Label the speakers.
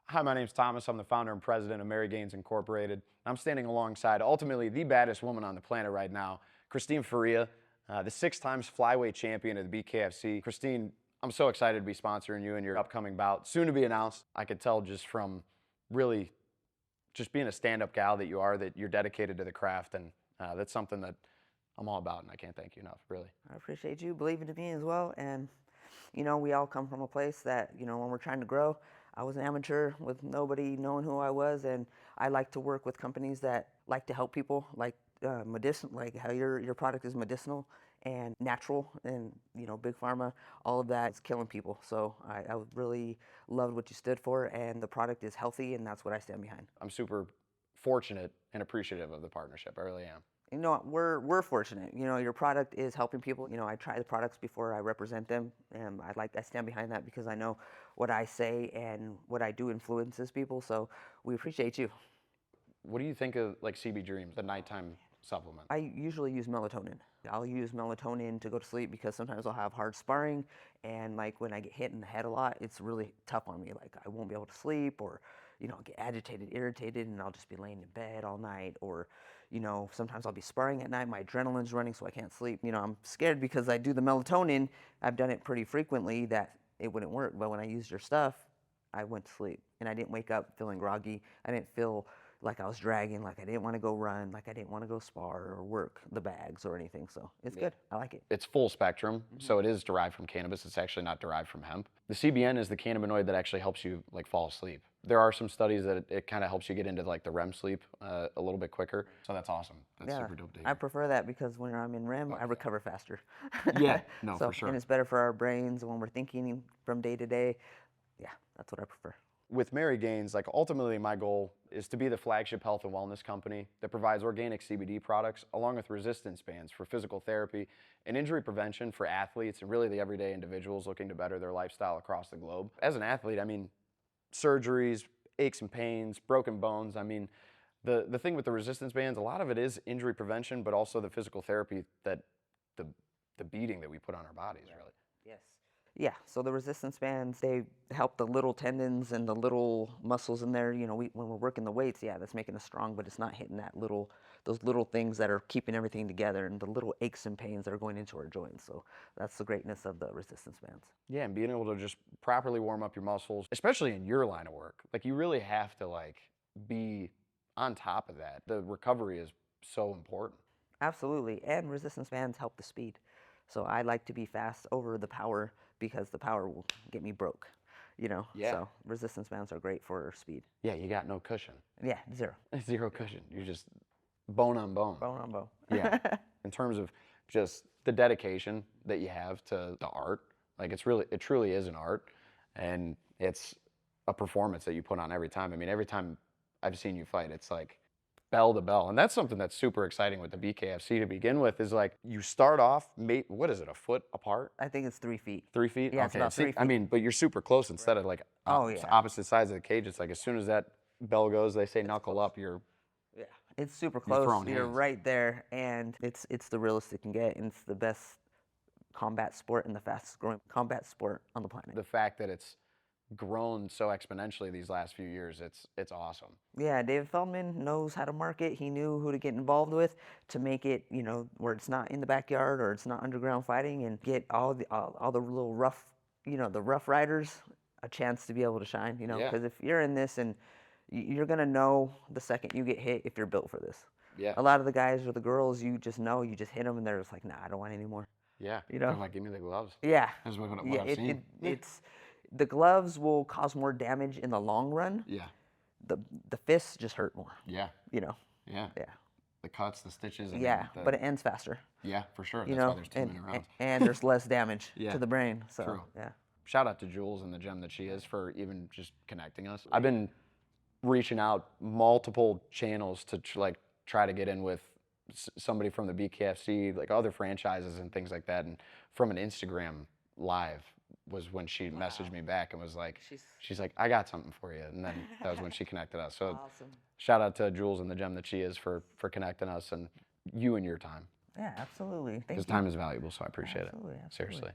Speaker 1: Hi, my name's Thomas. I'm the founder and president of Mary Gaines Incorporated. I'm standing alongside ultimately the baddest woman on the planet right now, Christine Ferea, the 6 times flyweight champion of the BKFC. Christine, I'm so excited to be sponsoring you in your upcoming bout, soon to be announced. I could tell just from really just being a stand-up gal that you are, that you're dedicated to the craft, and that's something that I'm all about, and I can't thank you enough, really.
Speaker 2: I appreciate you believing in me as well. And, we all come from a place that, when we're trying to grow, I was an amateur with nobody knowing who I was. And I like to work with companies that like to help people, like like how your product is medicinal and natural. And, big pharma, all of that is killing people. So I really loved what you stood for. And the product is healthy, and that's what I stand behind.
Speaker 1: I'm super fortunate and appreciative of the partnership. I really am.
Speaker 2: We're fortunate. Your product is helping people. I try the products before I represent them, and I stand behind that because I know what I say and what I do influences people. So we appreciate you.
Speaker 1: What do you think of like CB Dreams, the nighttime supplement?
Speaker 2: I usually use melatonin. I'll use melatonin to go to sleep because sometimes I'll have hard sparring, and like when I get hit in the head a lot, it's really tough on me. Like I won't be able to sleep, or I'll get agitated, irritated, and I'll just be laying in bed all night. Or sometimes I'll be sparring at night, my adrenaline's running, so I can't sleep. I'm scared because I do the melatonin. I've done it pretty frequently that it wouldn't work, but when I used your stuff, I went to sleep and I didn't wake up feeling groggy. I didn't feel like I was dragging, like I didn't want to go run, like I didn't want to go spar or work the bags or anything. So it's good. I like it.
Speaker 1: It's full spectrum, so it is derived from cannabis. It's actually not derived from hemp. The CBN is the cannabinoid that actually helps you like fall asleep. There are some studies that it kind of helps you get into like the REM sleep a little bit quicker. So that's awesome. That's super dope to hear.
Speaker 2: I prefer that because when I'm in REM, I recover faster.
Speaker 1: Yeah, no, for sure.
Speaker 2: And it's better for our brains when we're thinking from day to day. Yeah, that's what I prefer.
Speaker 1: With Mary Gaines, like ultimately my goal is to be the flagship health and wellness company that provides organic CBD products along with resistance bands for physical therapy and injury prevention for athletes and really the everyday individuals looking to better their lifestyle across the globe. As an athlete, I mean, surgeries, aches and pains, broken bones, I mean, the thing with the resistance bands, a lot of it is injury prevention, but also the physical therapy that the beating that we put on our bodies, really.
Speaker 2: Yes. Yeah, so the resistance bands, they help the little tendons and the little muscles in there. When we're working the weights, yeah, that's making us strong, but it's not hitting those little things that are keeping everything together and the little aches and pains that are going into our joints. So that's the greatness of the resistance bands.
Speaker 1: Yeah, and being able to just properly warm up your muscles, especially in your line of work. Like you really have to like be on top of that. The recovery is so important.
Speaker 2: Absolutely, and resistance bands help the speed. So I like to be fast over the power because the power will get me broke,
Speaker 1: Yeah.
Speaker 2: So resistance bands are great for speed.
Speaker 1: Yeah, you got no cushion.
Speaker 2: Yeah, zero.
Speaker 1: Zero cushion. You're just bone on bone.
Speaker 2: Bone on bone.
Speaker 1: Yeah. In terms of just the dedication that you have to the art, like it truly is an art, and it's a performance that you put on every time. I mean, every time I've seen you fight, it's like bell to bell. And that's something that's super exciting with the BKFC to begin with is like you start off, what is it, a foot apart?
Speaker 2: I think it's 3 feet.
Speaker 1: 3 feet?
Speaker 2: Yeah, it's about 3
Speaker 1: I
Speaker 2: feet.
Speaker 1: mean, but you're super close instead of like opposite sides of the cage. It's like as soon as that bell goes, they say knuckle up,
Speaker 2: Yeah, it's super close. You're right there, and it's the realest it can get, and it's the best combat sport and the fastest growing combat sport on the planet.
Speaker 1: The fact that it's grown so exponentially these last few years, it's awesome.
Speaker 2: Yeah, David Feldman knows how to market. He knew who to get involved with to make it, where it's not in the backyard or it's not underground fighting, and get all the little rough, the rough riders a chance to be able to shine. Because if you're in this and you're gonna know the second you get hit if you're built for this.
Speaker 1: Yeah.
Speaker 2: A lot of the guys or the girls, you just hit them and they're just like, nah, I don't want any more.
Speaker 1: Yeah. They're like, give me the gloves.
Speaker 2: Yeah.
Speaker 1: That's what I've seen.
Speaker 2: It's the gloves will cause more damage in the long run.
Speaker 1: Yeah.
Speaker 2: The fists just hurt more.
Speaker 1: Yeah.
Speaker 2: Yeah.
Speaker 1: Yeah. The cuts, the stitches.
Speaker 2: But it ends faster.
Speaker 1: Yeah, for sure. That's why there's 2 minute rounds.
Speaker 2: And there's less damage to the brain. So,
Speaker 1: True.
Speaker 2: Yeah.
Speaker 1: Shout out to Jules and the gem that she is for even just connecting us. I've been reaching out multiple channels to try to get in with somebody from the BKFC, like other franchises and things like that. And from an Instagram live was when she messaged me back and was like, she's like, I got something for you. And then that was when she connected us. So
Speaker 2: Awesome.
Speaker 1: Shout out to Jules and the gem that she is for connecting us and you and your time.
Speaker 2: Yeah, absolutely.
Speaker 1: Because time is valuable, so I appreciate it.
Speaker 2: Absolutely.
Speaker 1: Seriously.